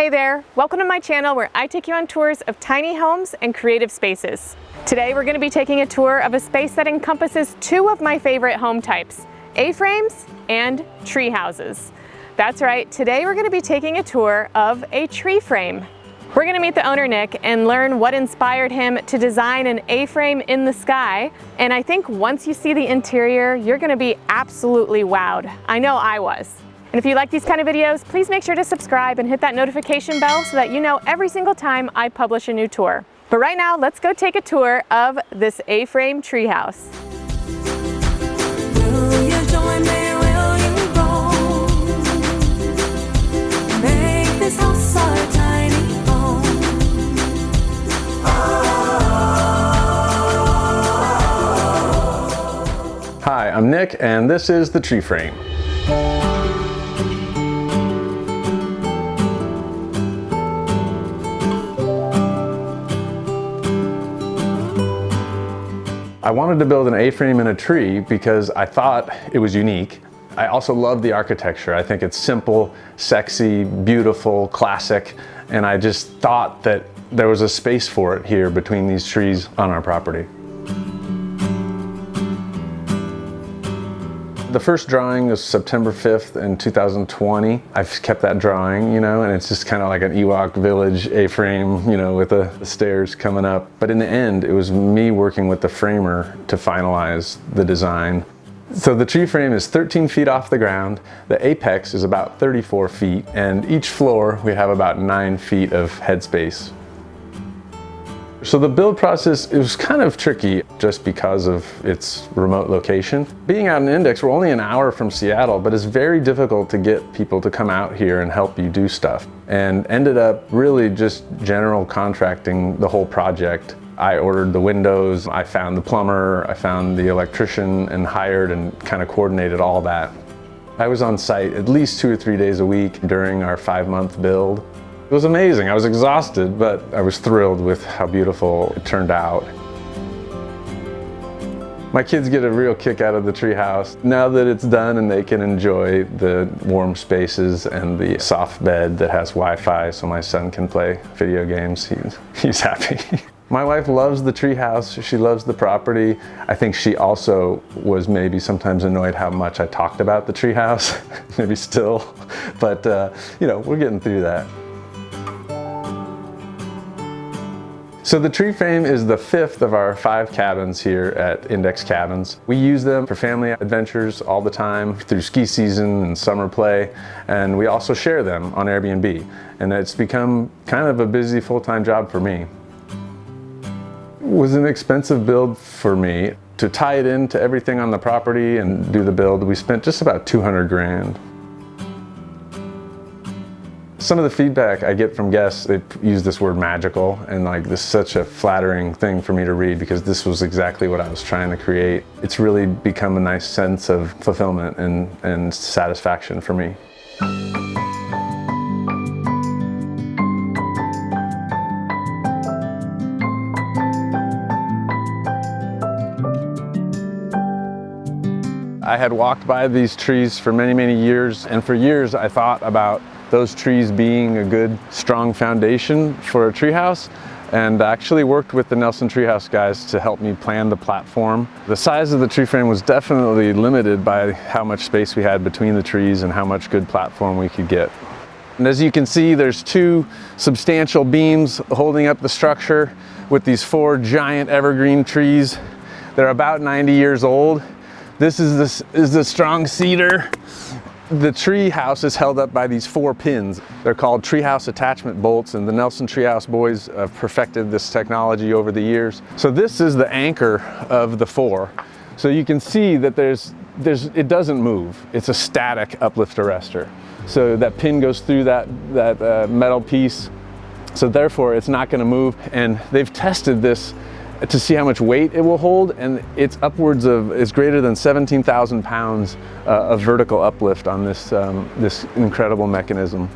Hey there, welcome to my channel where I take you on tours of tiny homes and creative spaces. Today we're going to be taking a tour of a space that encompasses two of my favorite home types, A-frames and tree houses. That's right, today we're going to be taking a tour of a tree frame. We're going to meet the owner Nick and learn what inspired him to design an A-frame in the sky. And I think once you see the interior, you're going to be absolutely wowed. I know I was. And if you like these kind of videos, please make sure to subscribe and hit that notification bell so that you know every single time I publish a new tour. But right now, let's go take a tour of this A-frame treehouse. Will you join me? Will you roll? Make this house our tiny home. Hi, I'm Nick, and this is the Treeframe. I wanted to build an A-frame in a tree because I thought it was unique. I also love the architecture. I think it's simple, sexy, beautiful, classic, and I just thought that there was a space for it here between these trees on our property. The first drawing was September 5th in 2020. I've kept that drawing, and it's just kind of like an Ewok village A-frame, with the stairs coming up. But in the end, it was me working with the framer to finalize the design. So the tree frame is 13 feet off the ground. The apex is about 34 feet, and each floor we have about 9 feet of headspace. So the build process, it was kind of tricky just because of its remote location. Being out in Index, we're only an hour from Seattle, but it's very difficult to get people to come out here and help you do stuff. And ended up really just general contracting the whole project. I ordered the windows, I found the plumber, I found the electrician, and hired and kind of coordinated all that. I was on site at least 2 or 3 days a week during our 5-month build. It was amazing. I was exhausted, but I was thrilled with how beautiful it turned out. My kids get a real kick out of the treehouse now that it's done and they can enjoy the warm spaces and the soft bed that has Wi-Fi so my son can play video games. He's happy. My wife loves the treehouse. She loves the property. I think she also was maybe sometimes annoyed how much I talked about the treehouse, maybe still, but we're getting through that. So the tree frame is the 5th of our 5 cabins here at Index Cabins. We use them for family adventures all the time through ski season and summer play, and we also share them on Airbnb. And it's become kind of a busy full-time job for me. It was an expensive build for me. To tie it into everything on the property and do the build, we spent just about 200 grand. Some of the feedback I get from guests, they use this word magical, and this is such a flattering thing for me to read because this was exactly what I was trying to create. It's really become a nice sense of fulfillment and satisfaction for me. I had walked by these trees for many, many years, and for years I thought about those trees being a good, strong foundation for a treehouse, and I actually worked with the Nelson Treehouse guys to help me plan the platform. The size of the tree frame was definitely limited by how much space we had between the trees and how much good platform we could get. And as you can see, there's 2 substantial beams holding up the structure with these 4 giant evergreen trees. They're about 90 years old. This is the strong cedar. The tree house is held up by these 4 pins. They're called treehouse attachment bolts, and the Nelson Treehouse boys have perfected this technology over the years. So this is the anchor of the 4. So you can see that it doesn't move. It's a static uplift arrestor. So that pin goes through that metal piece. So therefore it's not gonna move. And they've tested this to see how much weight it will hold, and it's greater than 17,000 pounds of vertical uplift on this incredible mechanism.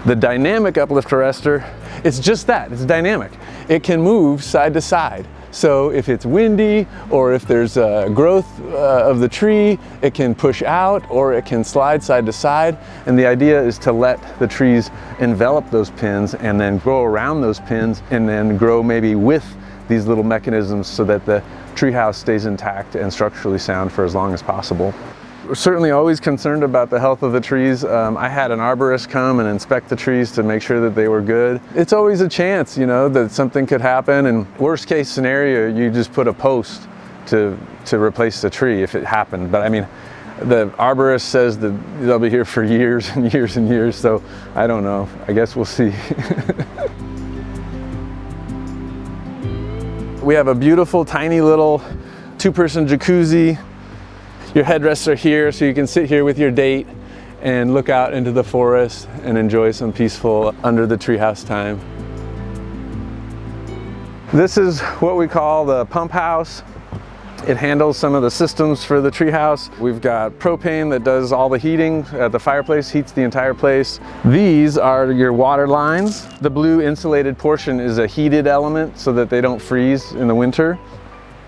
The dynamic uplift arrestor, it's just that, it's dynamic. It can move side to side. So if it's windy or if there's a growth of the tree, it can push out or it can slide side to side. And the idea is to let the trees envelop those pins and then grow around those pins and then grow maybe with these little mechanisms so that the treehouse stays intact and structurally sound for as long as possible. We're certainly always concerned about the health of the trees. I had an arborist come and inspect the trees to make sure that they were good. It's always a chance, you know, that something could happen, and worst case scenario, you just put a post to replace the tree if it happened. But I mean, the arborist says that they'll be here for years and years and years, so I don't know. I guess we'll see. We have a beautiful, tiny little two-person jacuzzi. Your headrests are here, so you can sit here with your date and look out into the forest and enjoy some peaceful under the treehouse time. This is what we call the pump house. It handles some of the systems for the treehouse. We've got propane that does all the heating at the fireplace, heats the entire place. These are your water lines. The blue insulated portion is a heated element so that they don't freeze in the winter.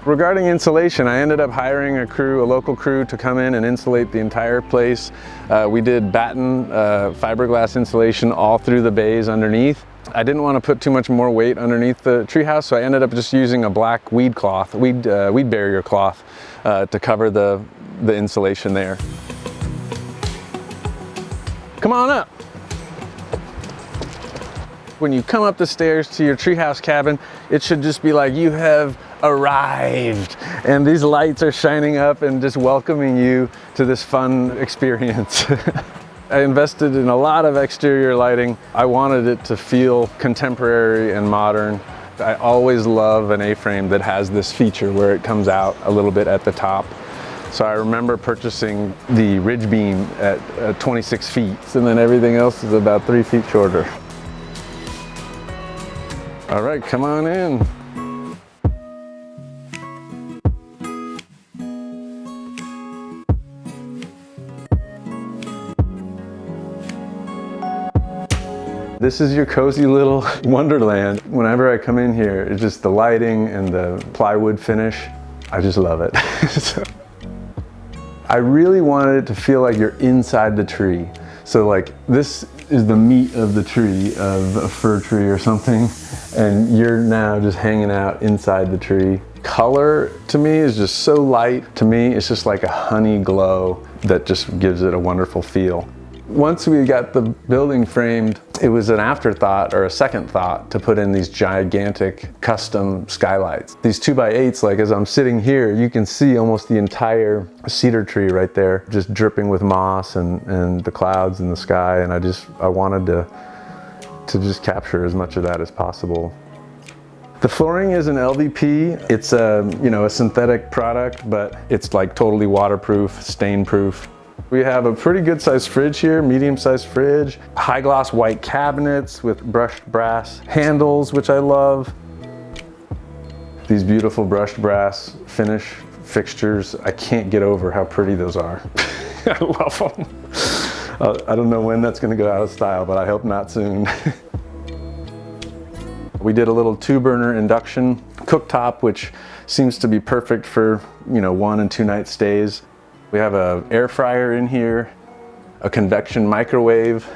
Regarding insulation, I ended up hiring a local crew to come in and insulate the entire place. We did batten fiberglass insulation all through the bays underneath. I didn't want to put too much more weight underneath the treehouse, so I ended up just using a black weed barrier cloth to cover the insulation there. Come on up. When you come up the stairs to your treehouse cabin, it should just be like you have arrived, and these lights are shining up and just welcoming you to this fun experience. I invested in a lot of exterior lighting. I wanted it to feel contemporary and modern. I always love an A-frame that has this feature where it comes out a little bit at the top. So I remember purchasing the ridge beam at 26 feet, and then everything else is about 3 feet shorter. All right, come on in. This is your cozy little wonderland. Whenever I come in here, it's just the lighting and the plywood finish. I just love it. So, I really wanted it to feel like you're inside the tree. So like this is the meat of the tree, of a fir tree or something, and you're now just hanging out inside the tree. Color to me is just so light. To me, it's just like a honey glow that just gives it a wonderful feel. Once we got the building framed, it was an afterthought or a second thought to put in these gigantic custom skylights. These 2x8s, like as I'm sitting here, you can see almost the entire cedar tree right there, just dripping with moss and the clouds in the sky. And I wanted to just capture as much of that as possible. The flooring is an LVP. It's a synthetic product, but it's like totally waterproof, stain-proof. We have a pretty good sized fridge here, medium-sized fridge, high gloss white cabinets with brushed brass handles, which I love. These beautiful brushed brass finish fixtures, I can't get over how pretty those are. I love them. I don't know when that's gonna go out of style, but I hope not soon. We did a little 2-burner induction cooktop, which seems to be perfect for 1 and 2 night stays. We have an air fryer in here, a convection microwave.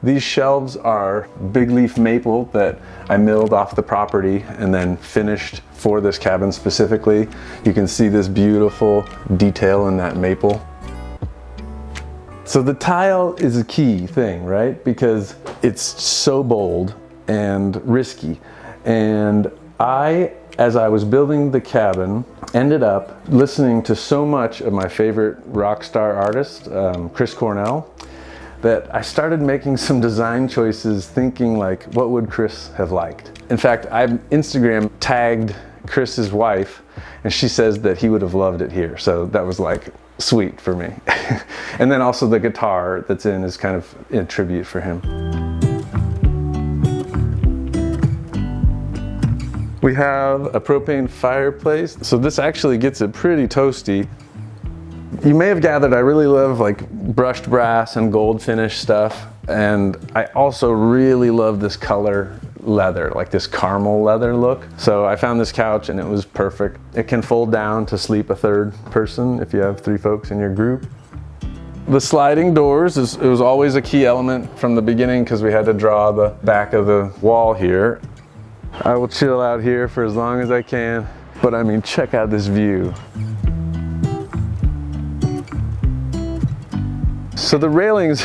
These shelves are big leaf maple that I milled off the property and then finished for this cabin specifically. You can see this beautiful detail in that maple. So the tile is a key thing, right? Because it's so bold and risky. And as I was building the cabin, ended up listening to so much of my favorite rock star artist, Chris Cornell, that I started making some design choices thinking like, what would Chris have liked? In fact, I Instagram tagged Chris's wife, and she says that he would have loved it here. So that was like sweet for me. And then also the guitar that's in is kind of a tribute for him. We have a propane fireplace. So this actually gets it pretty toasty. You may have gathered I really love like brushed brass and gold finish stuff. And I also really love this color, leather, like this caramel leather look. So I found this couch and it was perfect. It can fold down to sleep a third person if you have 3 folks in your group. The sliding doors, it was always a key element from the beginning because we had to draw the back of the wall here. I will chill out here for as long as I can, but I mean, check out this view. So the railings,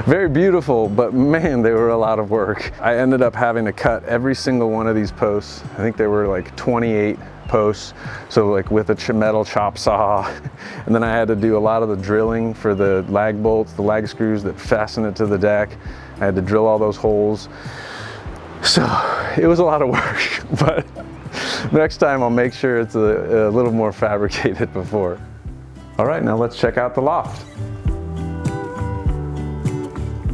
very beautiful, but man, they were a lot of work. I ended up having to cut every single one of these posts. I think there were like 28 posts, so like with a metal chop saw. And then I had to do a lot of the drilling for the lag bolts, the lag screws that fasten it to the deck. I had to drill all those holes. So it was a lot of work, but next time I'll make sure it's a little more fabricated before. All right, now let's check out the loft.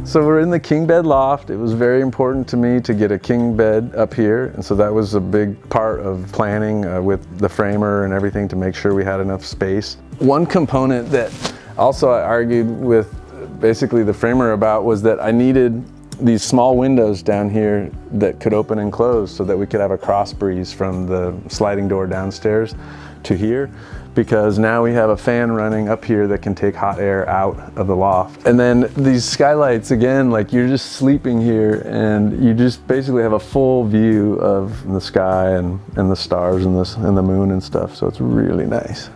So we're in the king bed loft. It was very important to me to get a king bed up here, and so that was a big part of planning with the framer and everything to make sure we had enough space. One component that also I argued with basically the framer about was that I needed these small windows down here that could open and close so that we could have a cross breeze from the sliding door downstairs to here, because now we have a fan running up here that can take hot air out of the loft. And then these skylights, again, like you're just sleeping here and you just basically have a full view of the sky and the stars and the moon and stuff, so it's really nice.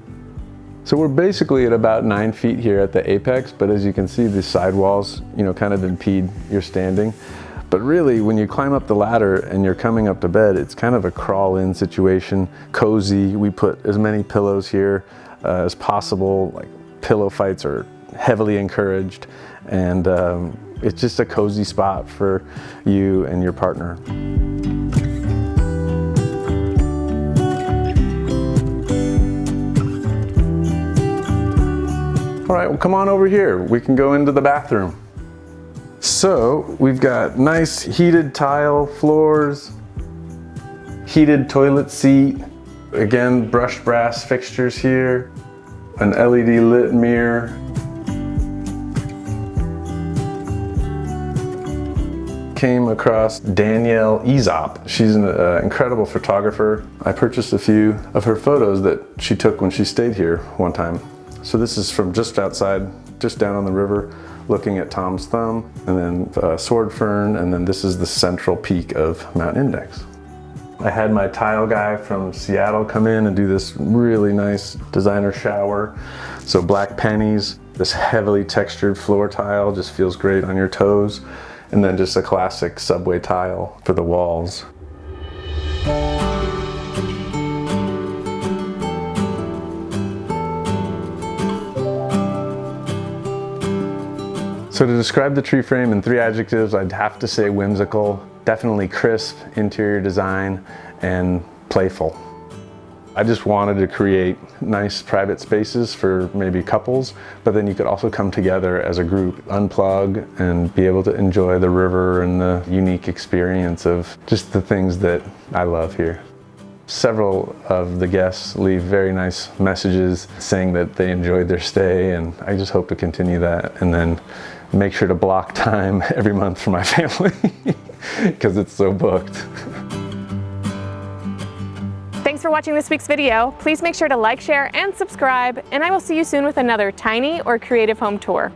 So we're basically at about 9 feet here at the apex, but as you can see, the sidewalls, you know, kind of impede your standing. But really, when you climb up the ladder and you're coming up to bed, it's kind of a crawl-in situation, cozy. We put as many pillows here as possible. Like, pillow fights are heavily encouraged, and it's just a cozy spot for you and your partner. All right, well, come on over here. We can go into the bathroom. So we've got nice heated tile floors, heated toilet seat, again, brushed brass fixtures here, an LED lit mirror. Came across Danielle Aesop. She's an incredible photographer. I purchased a few of her photos that she took when she stayed here one time. So this is from just outside, just down on the river, looking at Tom's Thumb, and then Sword Fern, and then this is the central peak of Mount Index. I had my tile guy from Seattle come in and do this really nice designer shower. So black pennies, this heavily textured floor tile just feels great on your toes, and then just a classic subway tile for the walls. So to describe the tree frame in 3 adjectives, I'd have to say whimsical, definitely crisp interior design, and playful. I just wanted to create nice private spaces for maybe couples, but then you could also come together as a group, unplug, and be able to enjoy the river and the unique experience of just the things that I love here. Several of the guests leave very nice messages saying that they enjoyed their stay, and I just hope to continue that, and then make sure to block time every month for my family because it's so booked. Thanks for watching this week's video. Please make sure to like, share, and subscribe, and I will see you soon with another tiny or creative home tour.